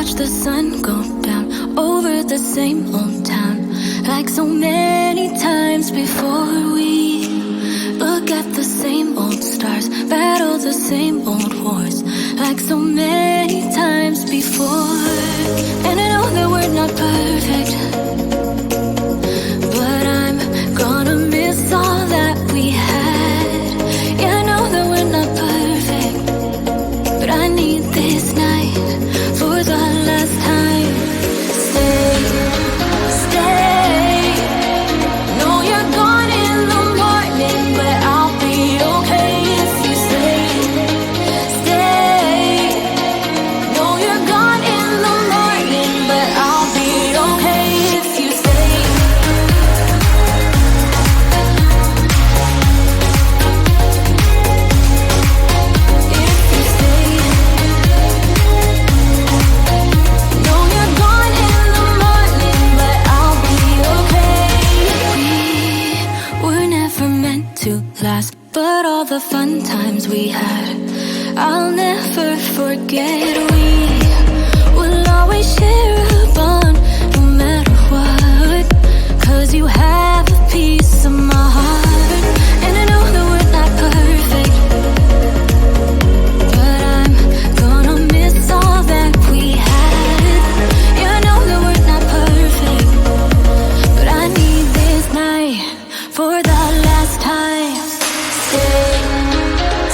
watch the sun go down over the same old town, like so many times before. We look at the same old stars, battle the same old wars, like so many times before. And I know that we're not perfect, but I'm gonna miss all that we had. Yeah, I know that we're not perfect, but I need this night for the last time. Stay, stay. Know you're gone in the morning, but I'll be okay if you stay. Stay. Know you're gone in the morning, but I'll be okay if you stay. If you stay. Know you're gone in the morning, but I'll be okay. We were never meant to last, but all the fun times we had, I'll never forget. We will always share a bond, no matter what, 'cause you have a piece of my heart. And I know that we're not perfect, but I'm gonna miss all that we had. Yeah, I know that we're not perfect, but I need this night for the last time. Stay,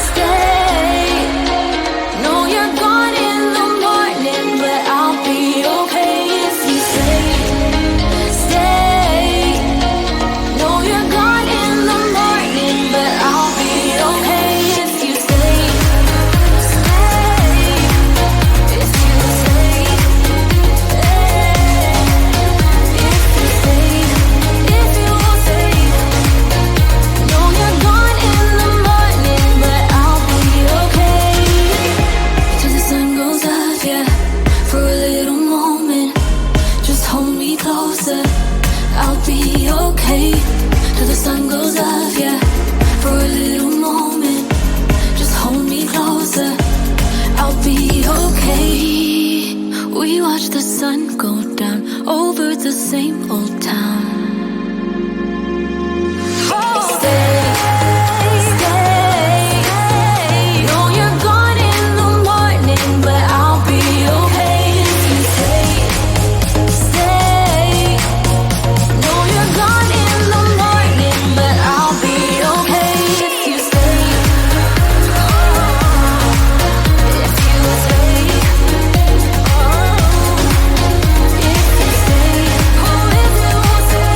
stay. Know you're gone in the morning, but I'll be okay if you stay. Stay. Know you're gone in the morning, but I'll be okay if you stay. Stay. If you stay. If you stay. If you stay. Know you're gone in the morning, but I'll be okay. Till the sun goes up, yeah, for a little moment. Just hold me closer, I'll be okay. Till the sun goes up, yeah, for a little moment. Just hold me closer, I'll be okay. We watch the sun go down over the same old town. Stay, stay. Know you're gone in the morning, but I'll be okay if you stay. Stay. Know you're gone in the morning, but I'll be okay if you stay. If you stay. If you stay. Oh, if you stay.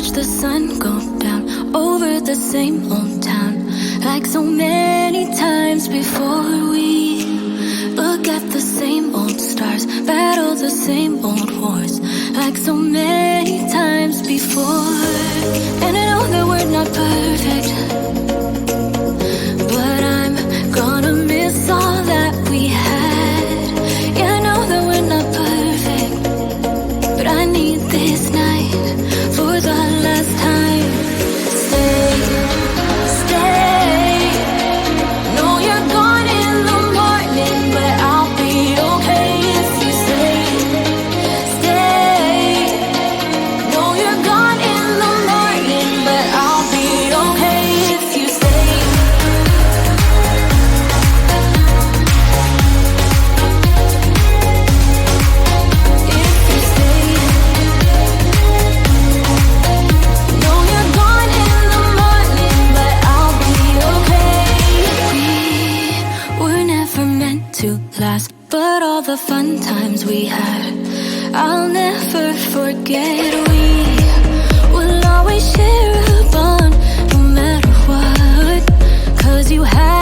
watch the sun go down over the same old town, like so many times before. We look at the same old stars, battle the same old wars, like so many times before. And I know that we're not perfect, but I'm gonna miss all that we had. Yeah, I know that we're not perfect, but I need this night for the last time. Stay, stay. Know you're gone in the morning, but I'll be okay if you stay. Stay. Know you're gone in the morning, but I'll be okay if you stay. If you stay. Know you're gone in the morning, but I'll be okay. We were never meant to last, but all the fun times we had, I'll never forget. We will always share a bond, no matter what, 'cause you had